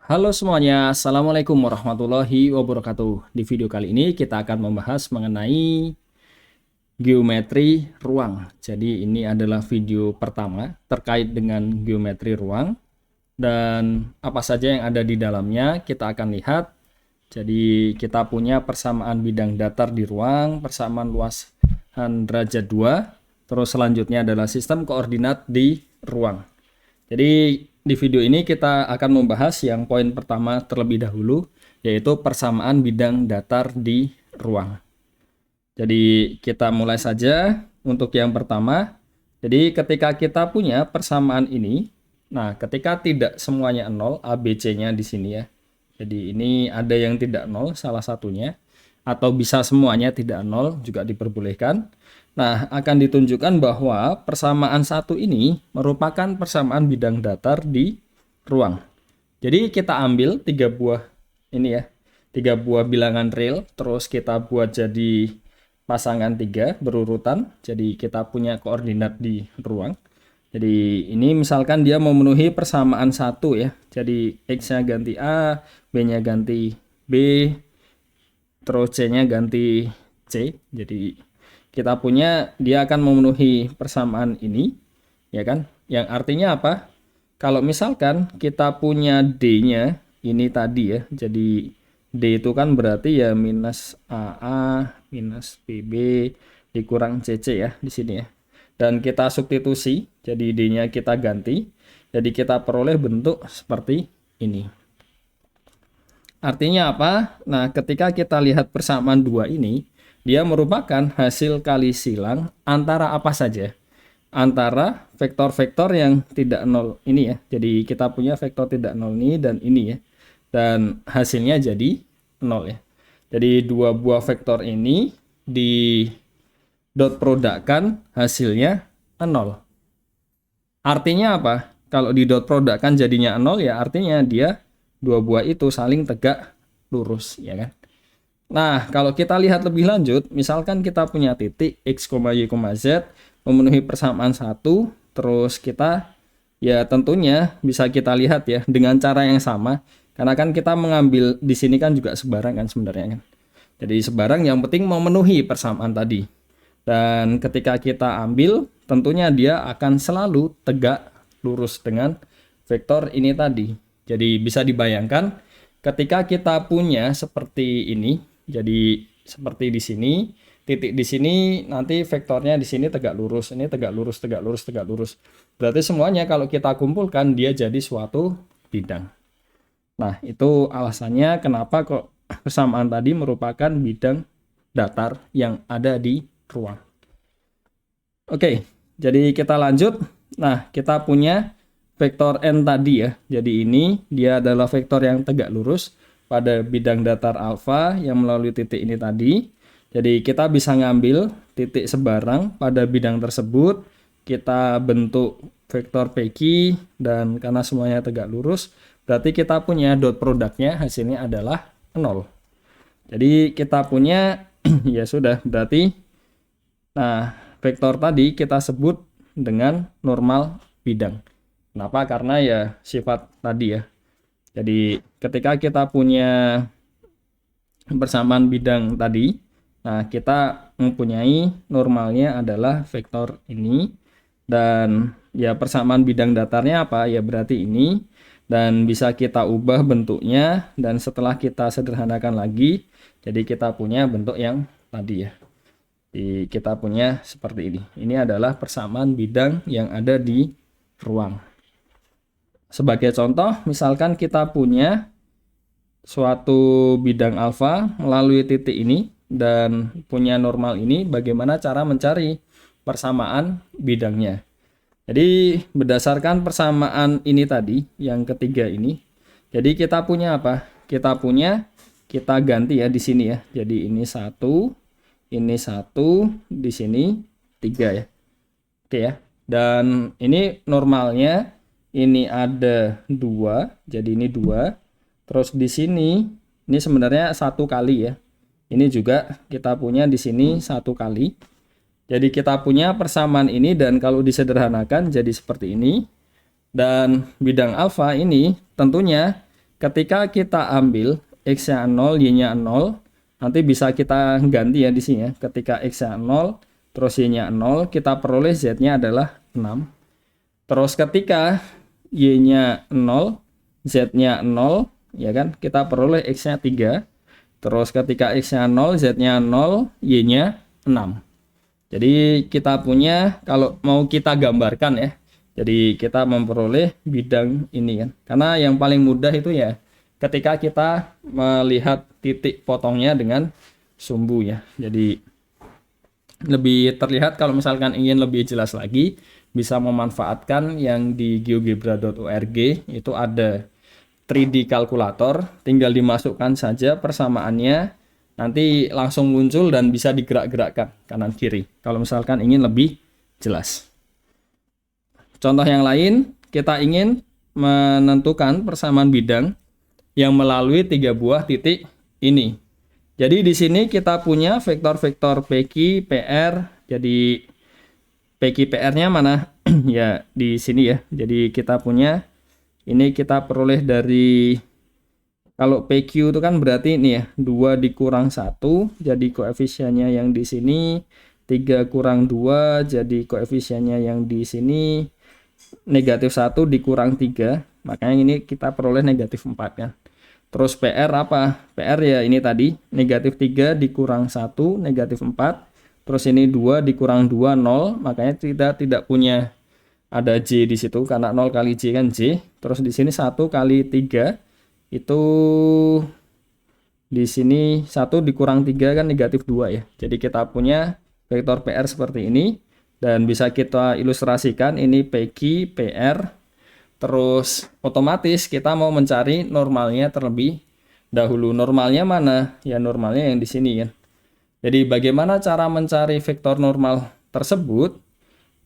Halo semuanya, Assalamualaikum warahmatullahi wabarakatuh. Di video kali ini kita akan membahas mengenai geometri ruang. Jadi ini adalah video pertama terkait dengan geometri ruang dan apa saja yang ada di dalamnya kita akan lihat. Jadi kita punya persamaan bidang datar di ruang, persamaan luasan derajat 2, terus selanjutnya adalah sistem koordinat di ruang. Jadi di video ini kita akan membahas yang poin pertama terlebih dahulu, yaitu persamaan bidang datar di ruang. Jadi kita mulai saja untuk yang pertama. Jadi ketika kita punya persamaan ini, nah ketika tidak semuanya 0, A, B, C-nya di sini ya. Jadi ini ada yang tidak 0 salah satunya, atau bisa semuanya tidak 0 juga diperbolehkan. Nah, akan ditunjukkan bahwa persamaan satu ini merupakan persamaan bidang datar di ruang. Jadi kita ambil tiga buah ini ya, tiga buah bilangan real, terus kita buat jadi pasangan 3 berurutan. Jadi kita punya koordinat di ruang. Jadi ini misalkan dia memenuhi persamaan satu ya. Jadi X-nya ganti A, B-nya ganti B, terus C-nya ganti C. Jadi kita punya dia akan memenuhi persamaan ini, ya kan? Yang artinya apa? Kalau misalkan kita punya D-nya ini tadi ya. Jadi D itu kan berarti ya minus AA minus BB dikurang CC ya di sini ya. Dan kita substitusi, jadi D-nya kita ganti. Jadi kita peroleh bentuk seperti ini. Artinya apa? Nah, ketika kita lihat persamaan dua ini, dia merupakan hasil kali silang antara apa saja? Antara vektor-vektor yang tidak nol ini ya. Jadi kita punya vektor tidak nol ini dan ini ya. Dan hasilnya jadi nol ya. Jadi dua buah vektor ini di dot produkkan hasilnya 0. Artinya apa? Kalau di dot produkkan jadinya 0 ya artinya dia dua buah itu saling tegak lurus ya kan. Nah, kalau kita lihat lebih lanjut, misalkan kita punya titik X, Y, Z memenuhi persamaan 1, terus kita ya tentunya bisa kita lihat ya dengan cara yang sama, karena kan kita mengambil di sini kan juga sebarang kan sebenarnya kan. Jadi sebarang yang penting memenuhi persamaan tadi. Dan ketika kita ambil, tentunya dia akan selalu tegak lurus dengan vektor ini tadi. Jadi bisa dibayangkan ketika kita punya seperti ini, jadi seperti di sini, titik di sini nanti vektornya di sini tegak lurus, ini tegak lurus, tegak lurus, tegak lurus. Berarti semuanya kalau kita kumpulkan dia jadi suatu bidang. Nah, itu alasannya kenapa kok persamaan tadi merupakan bidang datar yang ada di ruang. Oke, jadi kita lanjut. Nah, kita punya vektor n tadi ya. Jadi ini dia adalah vektor yang tegak lurus pada bidang datar alfa yang melalui titik ini tadi. Jadi kita bisa ngambil titik sebarang pada bidang tersebut, kita bentuk vektor PQ dan karena semuanya tegak lurus, berarti kita punya dot produknya hasilnya adalah 0. Jadi kita punya ya sudah berarti nah, vektor tadi kita sebut dengan normal bidang. Kenapa? Karena ya sifat tadi ya. Jadi ketika kita punya persamaan bidang tadi, nah kita mempunyai normalnya adalah vektor ini dan ya persamaan bidang datarnya apa? Ya berarti ini dan bisa kita ubah bentuknya dan setelah kita sederhanakan lagi, jadi kita punya bentuk yang tadi ya. Kita punya seperti ini. Ini adalah persamaan bidang yang ada di ruang. Sebagai contoh, misalkan kita punya suatu bidang alfa melalui titik ini dan punya normal ini, bagaimana cara mencari persamaan bidangnya? Jadi berdasarkan persamaan ini tadi, yang ketiga ini, jadi kita punya apa? Kita ganti ya di sini ya. Jadi ini 1, ini 1, di sini 3 ya. Oke ya. Dan ini normalnya ini ada 2, jadi ini 2. Terus di sini ini sebenarnya 1 kali ya. Ini juga kita punya di sini 1 kali. Jadi kita punya persamaan ini dan kalau disederhanakan jadi seperti ini. Dan bidang alfa ini tentunya ketika kita ambil X-nya 0, Y-nya 0, nanti bisa kita ganti ya di sini ya. Ketika X-nya 0, terus Y-nya 0, kita peroleh Z-nya adalah 6. Terus ketika Y-nya 0, Z-nya 0, ya kan? Kita peroleh X-nya 3. Terus ketika X-nya 0, Z-nya 0, Y-nya 6. Jadi kita punya, kalau mau kita gambarkan ya, jadi kita memperoleh bidang ini kan. Karena yang paling mudah itu ya ketika kita melihat titik potongnya dengan sumbu ya. Jadi lebih terlihat. Kalau misalkan ingin lebih jelas lagi, bisa memanfaatkan yang di geogebra.org, itu ada 3D kalkulator, tinggal dimasukkan saja persamaannya, nanti langsung muncul dan bisa digerak-gerakkan kanan kiri kalau misalkan ingin lebih jelas. Contoh yang lain, kita ingin menentukan persamaan bidang yang melalui 3 buah titik ini. Jadi di sini kita punya vektor-vektor PQ, PR. Jadi PQ PR-nya mana? Ya di sini ya. Jadi kita punya, ini kita peroleh dari, kalau PQ itu kan berarti ini ya, 2 dikurang 1, jadi koefisiennya yang di sini 3 kurang 2, jadi koefisiennya yang di sini negatif 1 dikurang 3, makanya ini kita peroleh negatif 4 kan. Terus PR apa? PR ya ini tadi, negatif 3 dikurang 1, negatif 4. Terus ini 2 dikurang 2, 0, makanya kita tidak punya ada J di situ, karena 0 kali J kan J. Terus di sini 1 kali 3, itu di sini 1 dikurang 3 kan negatif 2 ya. Jadi kita punya vektor PR seperti ini. Dan bisa kita ilustrasikan, ini PQ, PR. Terus otomatis kita mau mencari normalnya terlebih dahulu. Normalnya mana? Ya normalnya yang di sini ya. Jadi bagaimana cara mencari vektor normal tersebut?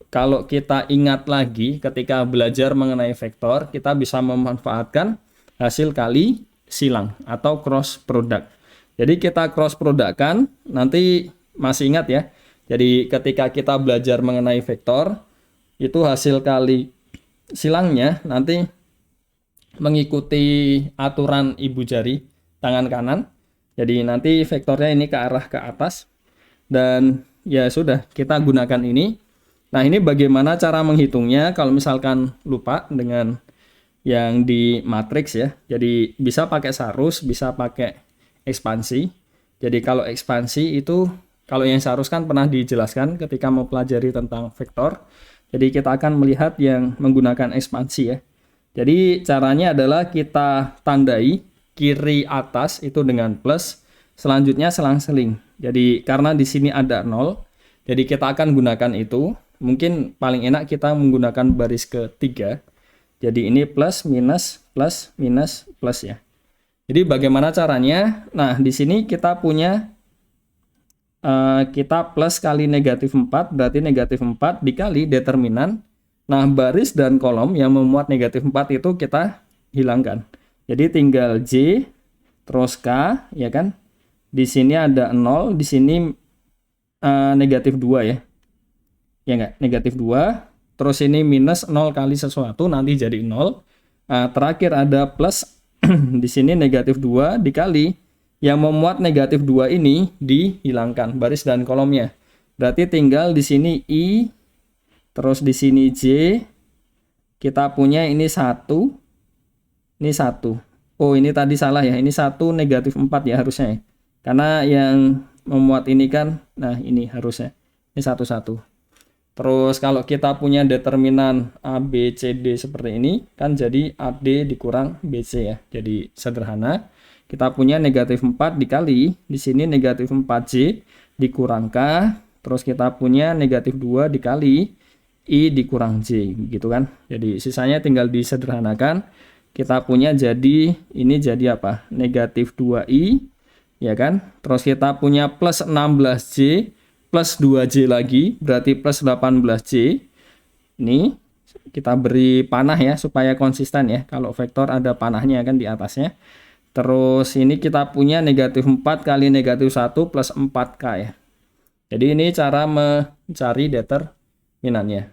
Kalau kita ingat lagi ketika belajar mengenai vektor, kita bisa memanfaatkan hasil kali silang atau cross product. Jadi kita cross product-kan, nanti masih ingat ya. Jadi ketika kita belajar mengenai vektor, itu hasil kali silangnya nanti mengikuti aturan ibu jari tangan kanan. Jadi nanti vektornya ini ke arah ke atas. Dan ya sudah, kita gunakan ini. Nah ini bagaimana cara menghitungnya kalau misalkan lupa dengan yang di matriks ya. Jadi bisa pakai sarus, bisa pakai ekspansi. Jadi kalau ekspansi itu, kalau yang seharusnya kan pernah dijelaskan ketika mau pelajari tentang vektor. Jadi kita akan melihat yang menggunakan ekspansi ya. Jadi caranya adalah kita tandai kiri atas itu dengan plus, selanjutnya selang-seling. Jadi karena di sini ada 0, jadi kita akan gunakan itu. Mungkin paling enak kita menggunakan baris ketiga. Jadi ini plus, minus, plus ya. Jadi bagaimana caranya? Nah di sini kita punya kita plus kali negatif 4, berarti negatif 4 dikali determinan. Nah baris dan kolom yang memuat negatif 4 itu kita hilangkan. Jadi tinggal J terus K ya kan. Di sini ada 0, di sini negatif 2 ya. Ya enggak, negatif 2. Terus ini minus 0 kali sesuatu nanti jadi 0. Terakhir ada plus di sini negatif 2 dikali yang memuat negatif 2 ini dihilangkan baris dan kolomnya. Berarti tinggal di sini I, terus di sini J. Kita punya ini 1. Ini 1. Oh, ini tadi salah ya. Ini 1 negatif 4 ya harusnya ya. Karena yang memuat ini kan, nah ini harusnya. Ini 1, 1. Terus kalau kita punya determinan A, B, C, D seperti ini, kan jadi AD dikurang BC ya. Jadi sederhana. Kita punya negatif 4 dikali, di sini negatif 4J dikurang K, terus kita punya negatif 2 dikali I dikurang J, gitu kan. Jadi sisanya tinggal disederhanakan. Kita punya jadi, ini jadi apa? Negatif 2I, ya kan. Terus kita punya plus 16J, plus 2J lagi, berarti plus 18J. Ini kita beri panah ya, supaya konsisten ya. Kalau vektor ada panahnya kan di atasnya. Terus ini kita punya negatif 4 kali negatif 1 plus 4K ya. Jadi ini cara mencari determinannya.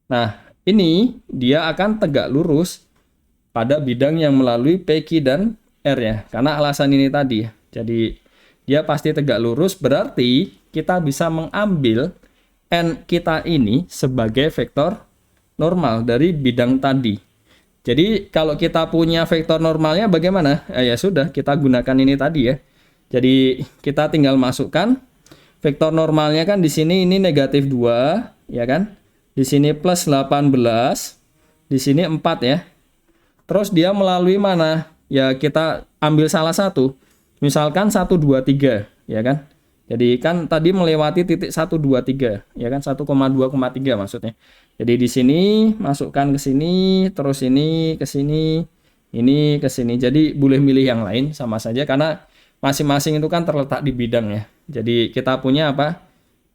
Nah ini dia akan tegak lurus pada bidang yang melalui P, Q, dan R ya. Karena alasan ini tadi ya. Jadi dia pasti tegak lurus, berarti kita bisa mengambil N kita ini sebagai vektor normal dari bidang tadi. Jadi kalau kita punya vektor normalnya bagaimana? Ya sudah, kita gunakan ini tadi ya. Jadi kita tinggal masukkan vektor normalnya kan di sini ini negatif 2, ya kan? Di sini plus 18, di sini 4 ya. Terus dia melalui mana? Ya kita ambil salah satu. Misalkan 1, 2, 3, ya kan? Jadi kan tadi melewati titik 1, 2, 3, ya kan? 1,2,3 maksudnya. Jadi di sini masukkan ke sini, terus ini ke sini, ini ke sini. Jadi boleh milih yang lain sama saja karena masing-masing itu kan terletak di bidang ya. Jadi kita punya apa?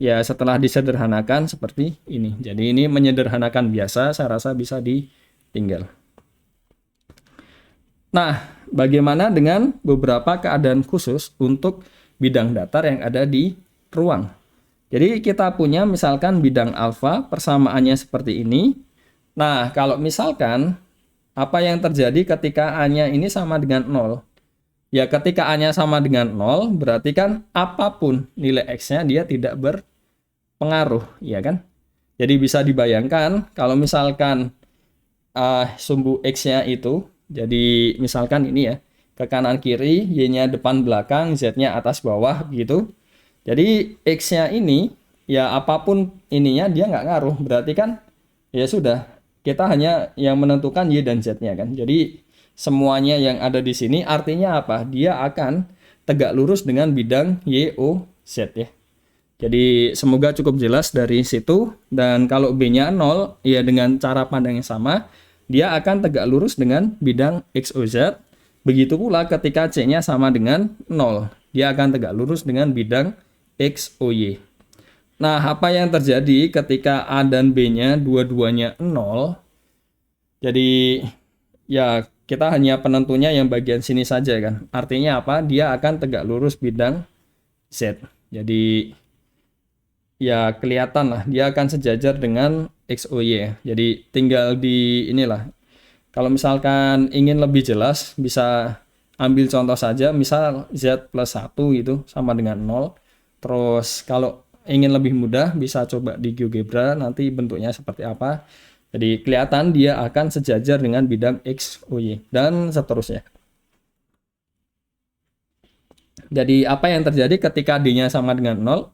Ya setelah disederhanakan seperti ini. Jadi ini menyederhanakan biasa, saya rasa bisa ditinggal. Nah, bagaimana dengan beberapa keadaan khusus untuk bidang datar yang ada di ruang? Jadi kita punya misalkan bidang alfa, persamaannya seperti ini. Nah, kalau misalkan apa yang terjadi ketika A-nya ini sama dengan 0? Ya ketika A-nya sama dengan 0, berarti kan apapun nilai X-nya dia tidak berpengaruh, ya kan? Jadi bisa dibayangkan kalau misalkan sumbu X-nya itu, jadi misalkan ini ya, ke kanan kiri, Y-nya depan belakang, Z-nya atas bawah gitu. Jadi X-nya ini, ya apapun ininya dia nggak ngaruh, berarti kan ya sudah, kita hanya yang menentukan Y dan Z-nya kan. Jadi semuanya yang ada di sini artinya apa? Dia akan tegak lurus dengan bidang Y, O, Z ya. Jadi semoga cukup jelas dari situ. Dan kalau B-nya 0, ya dengan cara pandang yang sama, dia akan tegak lurus dengan bidang X, O, Z. Begitu pula ketika C-nya sama dengan 0, dia akan tegak lurus dengan bidang X, O, Y. Nah, apa yang terjadi ketika A dan B-nya dua-duanya 0? Jadi ya kita hanya penentunya yang bagian sini saja kan. Artinya apa? Dia akan tegak lurus bidang Z. Jadi ya kelihatan lah dia akan sejajar dengan X, O, Y. Jadi tinggal di inilah. Kalau misalkan ingin lebih jelas bisa ambil contoh saja. Misal Z plus 1 gitu sama dengan 0. Terus kalau ingin lebih mudah bisa coba di GeoGebra nanti bentuknya seperti apa. Jadi kelihatan dia akan sejajar dengan bidang X, O, Y, dan seterusnya. Jadi apa yang terjadi ketika D-nya sama dengan 0?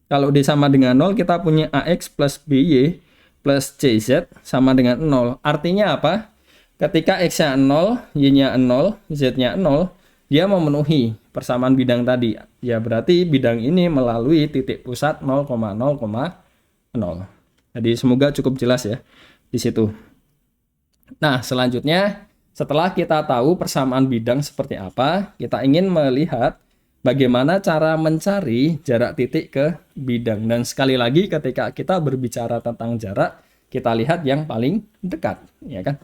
Kalau D sama dengan 0, kita punya AX plus BY plus CZ sama dengan 0. Artinya apa? Ketika X-nya 0, Y-nya 0, Z-nya 0, dia memenuhi persamaan bidang tadi. Ya berarti bidang ini melalui titik pusat 0,0,0. Jadi semoga cukup jelas ya di situ. Nah, selanjutnya setelah kita tahu persamaan bidang seperti apa, kita ingin melihat bagaimana cara mencari jarak titik ke bidang. Dan sekali lagi ketika kita berbicara tentang jarak, kita lihat yang paling dekat, ya kan?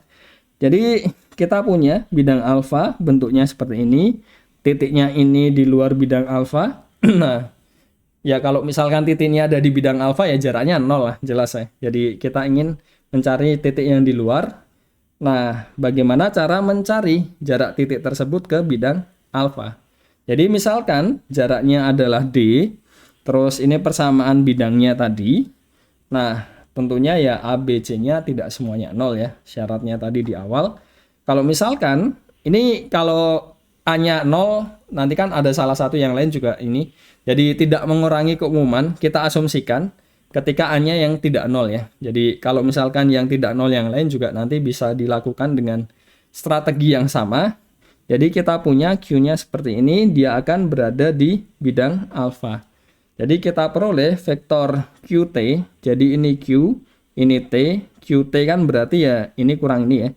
Jadi kita punya bidang alfa, bentuknya seperti ini. Titiknya ini di luar bidang alfa. Nah, ya kalau misalkan titiknya ada di bidang alfa ya jaraknya 0 lah, jelas ya. Jadi kita ingin mencari titik yang di luar. Nah, bagaimana cara mencari jarak titik tersebut ke bidang alfa? Jadi misalkan jaraknya adalah D, terus ini persamaan bidangnya tadi. Nah, tentunya ya A, B, C-nya tidak semuanya 0 ya, syaratnya tadi di awal. Kalau misalkan, ini kalau A-nya 0, nanti kan ada salah satu yang lain juga ini. Jadi tidak mengurangi keumuman, kita asumsikan ketika A-nya yang tidak 0 ya. Jadi kalau misalkan yang tidak 0 yang lain juga nanti bisa dilakukan dengan strategi yang sama. Jadi kita punya Q-nya seperti ini, dia akan berada di bidang alfa. Jadi kita peroleh vektor QT, jadi ini Q, ini T, QT kan berarti ya ini kurang ini ya.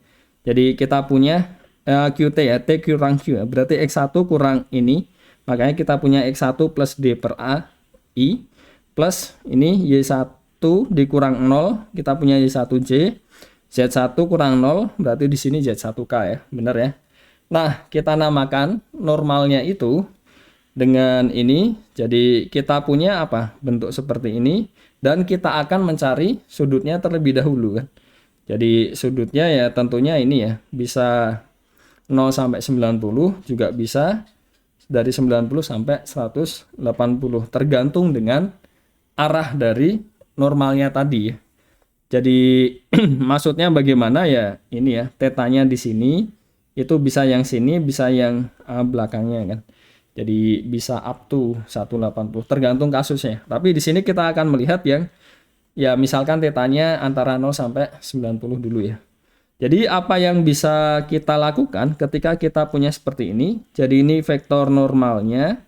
Jadi kita punya QT ya, T kurang Q ya, berarti X1 kurang ini, makanya kita punya X1 plus D per A, I, plus ini Y1 dikurang 0, kita punya Y1J, Z1 kurang 0, berarti di sini Z1K ya, benar ya. Nah, kita namakan normalnya itu dengan ini, jadi kita punya apa? Bentuk seperti ini, dan kita akan mencari sudutnya terlebih dahulu kan. Jadi sudutnya ya tentunya ini ya, bisa 0 sampai 90, juga bisa dari 90 sampai 180, tergantung dengan arah dari normalnya tadi ya. Jadi maksudnya bagaimana ya, ini ya, tetanya di sini itu bisa yang sini, bisa yang belakangnya kan. Jadi bisa up to 180 tergantung kasusnya. Tapi di sini kita akan melihat yang ya misalkan tetanya antara 0 sampai 90 dulu ya. Jadi apa yang bisa kita lakukan ketika kita punya seperti ini? Jadi ini vektor normalnya.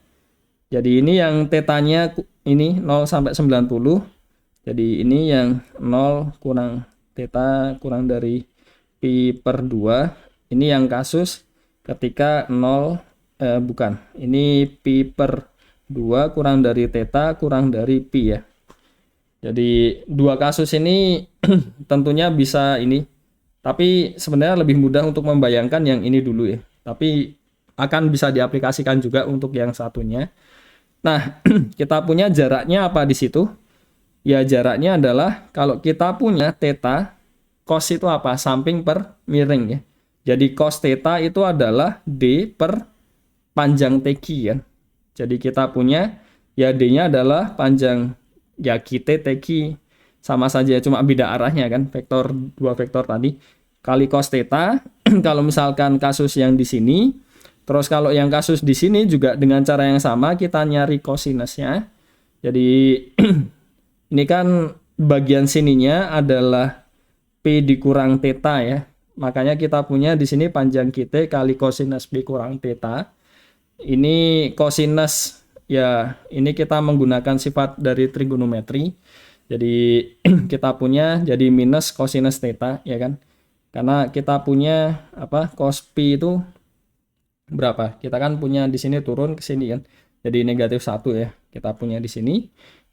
Jadi ini yang tetanya ini 0 sampai 90. Jadi ini yang 0 kurang theta kurang dari pi per 2. Ini yang kasus ketika 0 bukan. Ini pi per 2 kurang dari theta kurang dari pi ya. Jadi dua kasus ini tentunya bisa ini. Tapi sebenarnya lebih mudah untuk membayangkan yang ini dulu ya. Tapi akan bisa diaplikasikan juga untuk yang satunya. Nah, kita punya jaraknya apa di situ? Ya jaraknya adalah kalau kita punya theta, cos itu apa? Samping per miring ya. Jadi cos theta itu adalah D per panjang TQ kan. Jadi kita punya ya D-nya adalah panjang ya QT TQ, sama saja cuma beda arahnya kan, vektor dua vektor tadi kali cos theta. Kalau misalkan kasus yang di sini, terus kalau yang kasus di sini juga dengan cara yang sama kita nyari kosinusnya. Jadi ini kan bagian sininya adalah P dikurang theta ya. Makanya kita punya di sini panjang QT kali kosinus P kurang theta. Ini kosinus ya, ini kita menggunakan sifat dari trigonometri. Jadi kita punya jadi minus kosinus theta ya kan. Karena kita punya apa? Cos P itu berapa? Kita kan punya di sini turun ke sini kan. Jadi negatif 1 ya. Kita punya di sini.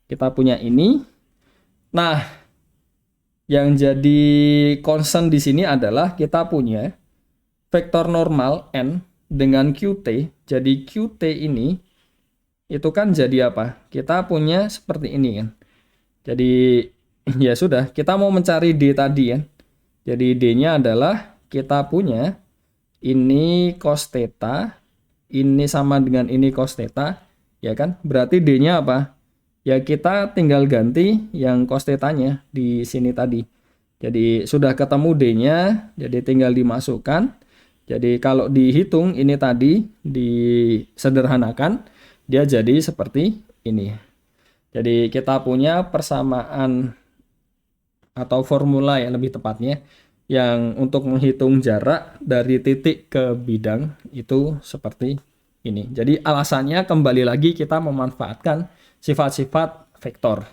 Kita punya ini. Nah, yang jadi concern di sini adalah kita punya vektor normal n dengan QT. Jadi QT ini itu kan jadi apa? Kita punya seperti ini kan. Jadi ya sudah, kita mau mencari D tadi kan. Jadi D-nya adalah kita punya ini cos theta, ini sama dengan ini cos theta, ya kan? Berarti D-nya apa? Ya kita tinggal ganti yang cos theta-nya di sini tadi. Jadi sudah ketemu D-nya, jadi tinggal dimasukkan. Jadi kalau dihitung ini tadi disederhanakan, dia jadi seperti ini. Jadi kita punya persamaan atau formula yang lebih tepatnya yang untuk menghitung jarak dari titik ke bidang itu seperti ini. Jadi alasannya kembali lagi kita memanfaatkan sifat-sifat vektor.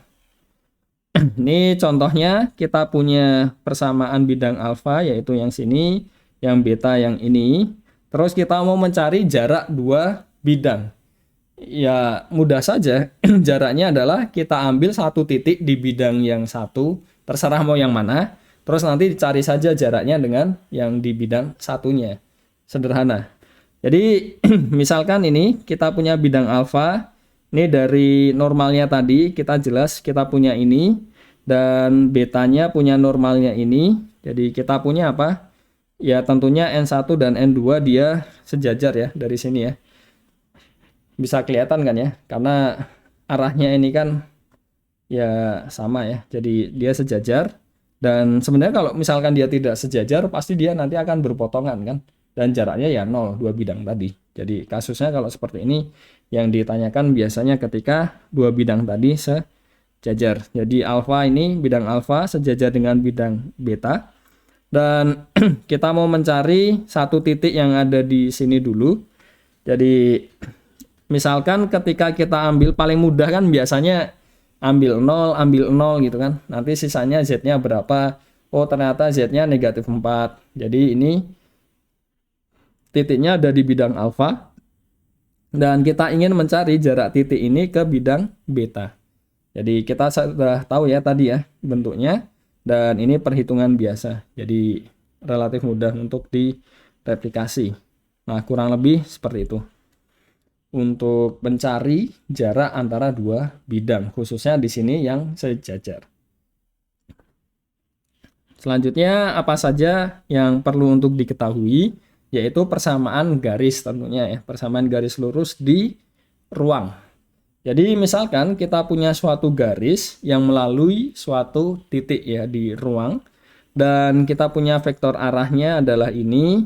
Ini contohnya kita punya persamaan bidang alfa yaitu yang sini, yang beta yang ini. Terus kita mau mencari jarak dua bidang. Ya mudah saja, jaraknya adalah kita ambil satu titik di bidang yang satu, terserah mau yang mana, terus nanti dicari saja jaraknya dengan yang di bidang satunya. Sederhana. Jadi misalkan ini kita punya bidang alfa, ini dari normalnya tadi kita jelas kita punya ini, dan betanya punya normalnya ini. Jadi kita punya apa? Ya tentunya N1 dan N2 dia sejajar ya dari sini ya. Bisa kelihatan kan ya, karena arahnya ini kan ya sama ya, jadi dia sejajar. Dan sebenarnya kalau misalkan dia tidak sejajar pasti dia nanti akan berpotongan kan, dan jaraknya ya 0 dua bidang tadi. Jadi kasusnya kalau seperti ini yang ditanyakan biasanya ketika dua bidang tadi sejajar. Jadi alfa ini bidang alfa sejajar dengan bidang beta, dan kita mau mencari satu titik yang ada di sini dulu. Jadi misalkan ketika kita ambil paling mudah kan biasanya ambil 0 gitu kan. Nanti sisanya Z-nya berapa? Oh ternyata Z-nya negatif 4. Jadi ini titiknya ada di bidang alfa. Dan kita ingin mencari jarak titik ini ke bidang beta. Jadi kita sudah tahu ya tadi ya bentuknya. Dan ini perhitungan biasa. Jadi relatif mudah untuk direplikasi. Nah kurang lebih seperti itu. Untuk mencari jarak antara dua bidang, khususnya di sini yang sejajar. Selanjutnya apa saja yang perlu untuk diketahui, yaitu persamaan garis tentunya ya, persamaan garis lurus di ruang. Jadi misalkan kita punya suatu garis yang melalui suatu titik ya di ruang, dan kita punya vektor arahnya adalah ini,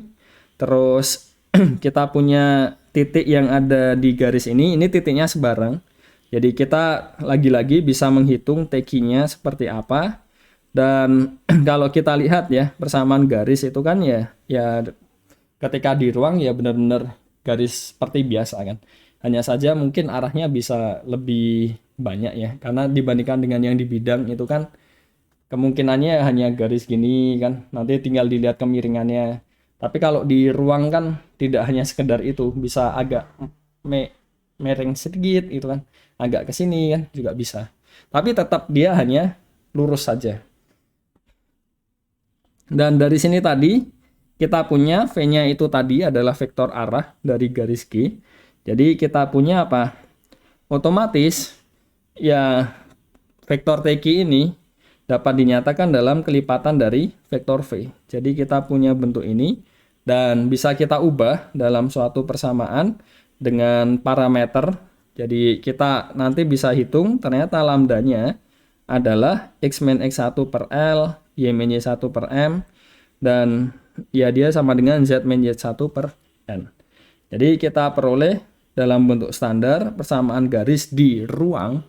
terus kita punya titik yang ada di garis ini titiknya sebarang. Jadi kita lagi-lagi bisa menghitung TQ-nya seperti apa. Dan kalau kita lihat ya, persamaan garis itu kan ya ketika di ruang ya benar-benar garis seperti biasa kan. Hanya saja mungkin arahnya bisa lebih banyak ya, karena dibandingkan dengan yang di bidang itu kan kemungkinannya hanya garis gini kan, nanti tinggal dilihat kemiringannya. Tapi kalau di ruang kan tidak hanya sekedar itu, bisa agak mereng sedikit itu kan, agak ke sini kan juga bisa. Tapi tetap dia hanya lurus saja. Dan dari sini tadi kita punya V-nya itu tadi adalah vektor arah dari garis G. Jadi kita punya apa? Otomatis ya vektor TQ ini dapat dinyatakan dalam kelipatan dari vektor V. Jadi kita punya bentuk ini dan bisa kita ubah dalam suatu persamaan dengan parameter. Jadi kita nanti bisa hitung ternyata lambdanya adalah X min X1 per L, Y min Y1 per M, dan ya dia sama dengan Z min Y1 per N. Jadi kita peroleh dalam bentuk standar persamaan garis di ruang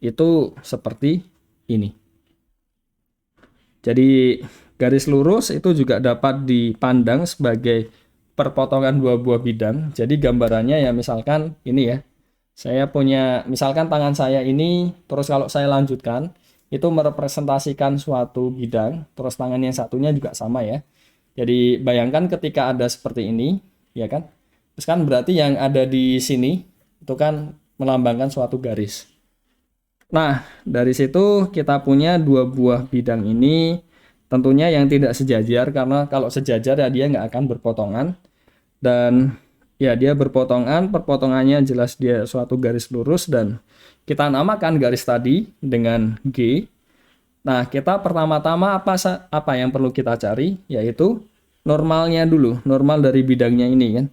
itu seperti ini. Jadi garis lurus itu juga dapat dipandang sebagai perpotongan dua buah bidang. Jadi gambarannya ya misalkan ini ya. Saya punya misalkan tangan saya ini, terus kalau saya lanjutkan itu merepresentasikan suatu bidang, terus tangan yang satunya juga sama ya. Jadi bayangkan ketika ada seperti ini, ya kan? Terus kan berarti yang ada di sini itu kan melambangkan suatu garis. Nah, dari situ kita punya dua buah bidang ini, tentunya yang tidak sejajar, karena kalau sejajar ya dia nggak akan berpotongan. Dan ya dia berpotongan, perpotongannya jelas dia suatu garis lurus, dan kita namakan garis tadi dengan G. Nah, kita pertama-tama apa yang perlu kita cari, yaitu normalnya dulu, normal dari bidangnya ini kan.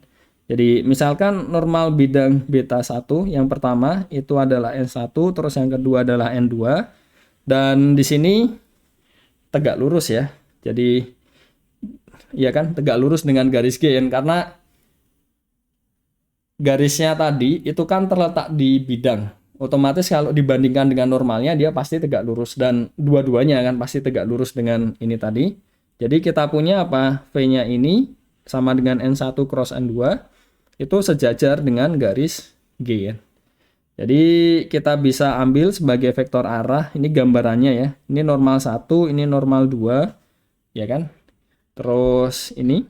Jadi misalkan normal bidang beta 1 yang pertama itu adalah N1, terus yang kedua adalah N2, dan di sini tegak lurus ya. Jadi ya kan tegak lurus dengan garis G kan, karena garisnya tadi itu kan terletak di bidang. Otomatis kalau dibandingkan dengan normalnya dia pasti tegak lurus, dan dua-duanya kan pasti tegak lurus dengan ini tadi. Jadi kita punya apa? V-nya ini sama dengan N1 cross N2 itu sejajar dengan garis G ya. Jadi kita bisa ambil sebagai vektor arah, ini gambarannya ya. Ini normal 1, ini normal 2, ya kan? Terus ini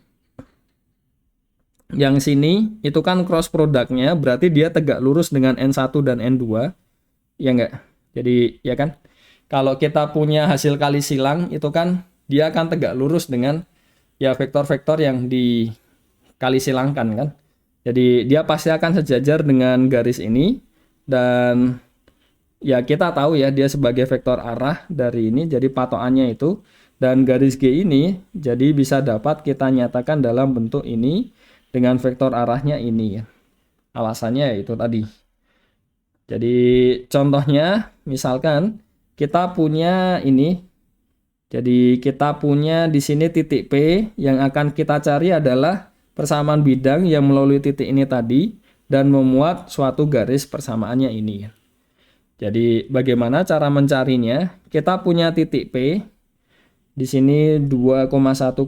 yang sini itu kan cross produknya, berarti dia tegak lurus dengan N1 dan N2, ya enggak? Jadi ya kan? Kalau kita punya hasil kali silang itu kan dia akan tegak lurus dengan ya vektor-vektor yang dikali silangkan kan. Jadi dia pasti akan sejajar dengan garis ini, dan ya kita tahu ya dia sebagai vektor arah dari ini, jadi patokannya itu, dan garis G ini jadi bisa dapat kita nyatakan dalam bentuk ini dengan vektor arahnya ini ya. Alasannya itu tadi. Jadi contohnya misalkan kita punya ini. Jadi kita punya di sini titik P, yang akan kita cari adalah persamaan bidang yang melalui titik ini tadi dan memuat suatu garis persamaannya ini. Jadi bagaimana cara mencarinya? Kita punya titik P di sini 2,1,3,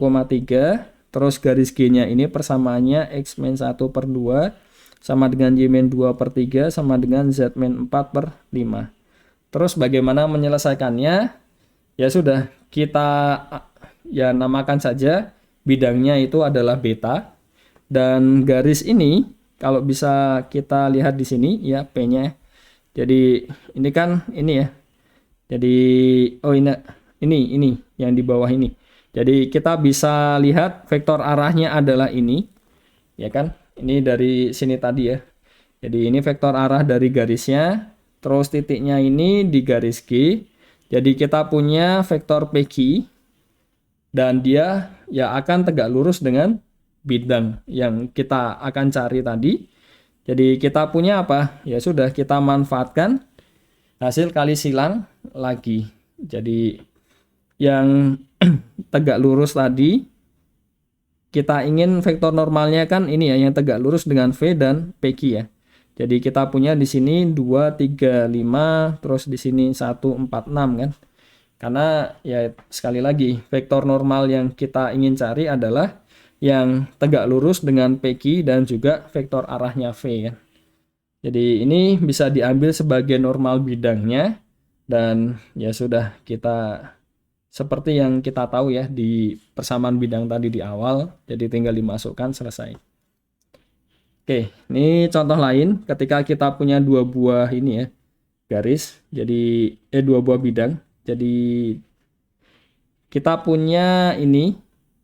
terus garis G-nya ini persamaannya X min 1 per 2 sama dengan Y min 2 per 3 sama dengan Z min 4 per 5. Terus bagaimana menyelesaikannya? Ya sudah, kita ya namakan saja bidangnya itu adalah beta, dan garis ini kalau bisa kita lihat di sini ya P-nya. Jadi ini kan ini ya. Jadi oh ini yang di bawah ini. Jadi kita bisa lihat vektor arahnya adalah ini. Ya kan? Ini dari sini tadi ya. Jadi ini vektor arah dari garisnya, terus titiknya ini di garis G. Jadi kita punya vektor PQ dan dia ya akan tegak lurus dengan bidang yang kita akan cari tadi. Jadi kita punya apa? Ya sudah, kita manfaatkan hasil kali silang lagi. Jadi yang tegak lurus tadi, kita ingin vektor normalnya kan ini ya, yang tegak lurus dengan V dan PQ ya. Jadi kita punya di sini 2, 3, 5, terus di sini 1, 4, 6 kan. Karena ya sekali lagi, vektor normal yang kita ingin cari adalah yang tegak lurus dengan PQ dan juga vektor arahnya V kan. Jadi ini bisa diambil sebagai normal bidangnya, dan ya sudah, kita seperti yang kita tahu ya di persamaan bidang tadi di awal, jadi tinggal dimasukkan, selesai. Oke, ini contoh lain ketika kita punya dua buah ini ya, garis, jadi dua buah bidang. Jadi kita punya ini,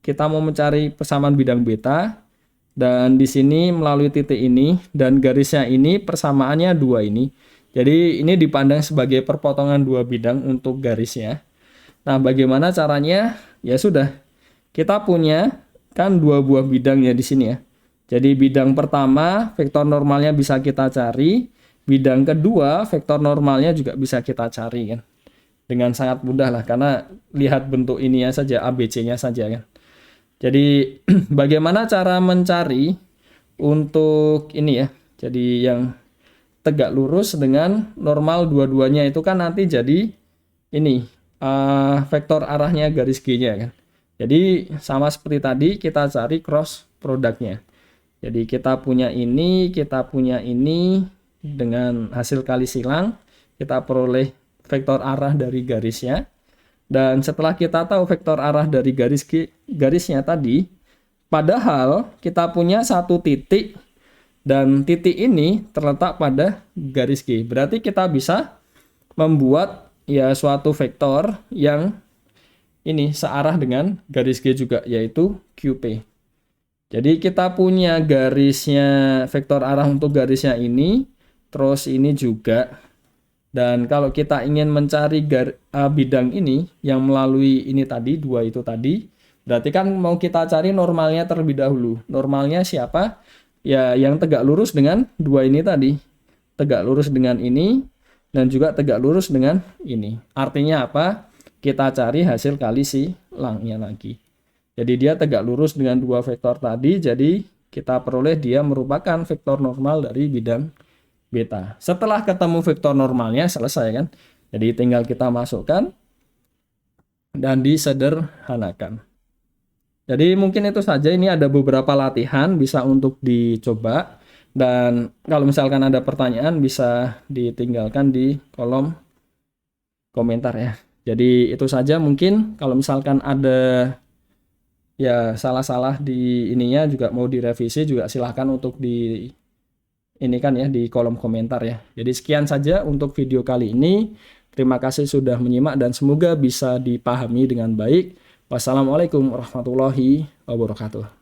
kita mau mencari persamaan bidang beta, dan di sini melalui titik ini dan garisnya ini persamaannya 2 ini. Jadi ini dipandang sebagai perpotongan 2 bidang untuk garisnya. Nah, bagaimana caranya? Ya sudah, kita punya kan 2 buah bidang ya di sini ya. Jadi bidang pertama vektor normalnya bisa kita cari, bidang kedua vektor normalnya juga bisa kita cari kan. Dengan sangat mudah lah, karena lihat bentuk ini ya saja, ABC-nya saja kan. Jadi bagaimana cara mencari untuk ini ya, jadi yang tegak lurus dengan normal dua-duanya itu kan nanti jadi ini vektor arahnya garis G-nya kan. Jadi sama seperti tadi, kita cari cross produknya. Jadi kita punya ini dengan hasil kali silang, kita peroleh vektor arah dari garisnya. Dan setelah kita tahu vektor arah dari garisnya tadi, padahal kita punya satu titik, dan titik ini terletak pada garis G. Berarti kita bisa membuat ya suatu vektor yang ini searah dengan garis G juga, yaitu QP. Jadi kita punya garisnya, vektor arah untuk garisnya ini, terus ini juga. Dan kalau kita ingin mencari bidang ini yang melalui ini tadi, 2 itu tadi, berarti kan mau kita cari normalnya terlebih dahulu. Normalnya siapa? Ya yang tegak lurus dengan 2 ini tadi. Tegak lurus dengan ini dan juga tegak lurus dengan ini. Artinya apa? Kita cari hasil kali silangnya lagi. Jadi dia tegak lurus dengan 2 vektor tadi, jadi kita peroleh dia merupakan vektor normal dari bidang beta. Setelah ketemu vektor normalnya, selesai kan. Jadi tinggal kita masukkan dan disederhanakan. Jadi mungkin itu saja, ini ada beberapa latihan bisa untuk dicoba. Dan kalau misalkan ada pertanyaan bisa ditinggalkan di kolom komentar ya. Jadi itu saja, mungkin kalau misalkan ada ya salah-salah di ininya juga mau direvisi, juga silahkan untuk di ini kan ya di kolom komentar ya. Jadi sekian saja untuk video kali ini. Terima kasih sudah menyimak dan semoga bisa dipahami dengan baik. Wassalamualaikum warahmatullahi wabarakatuh.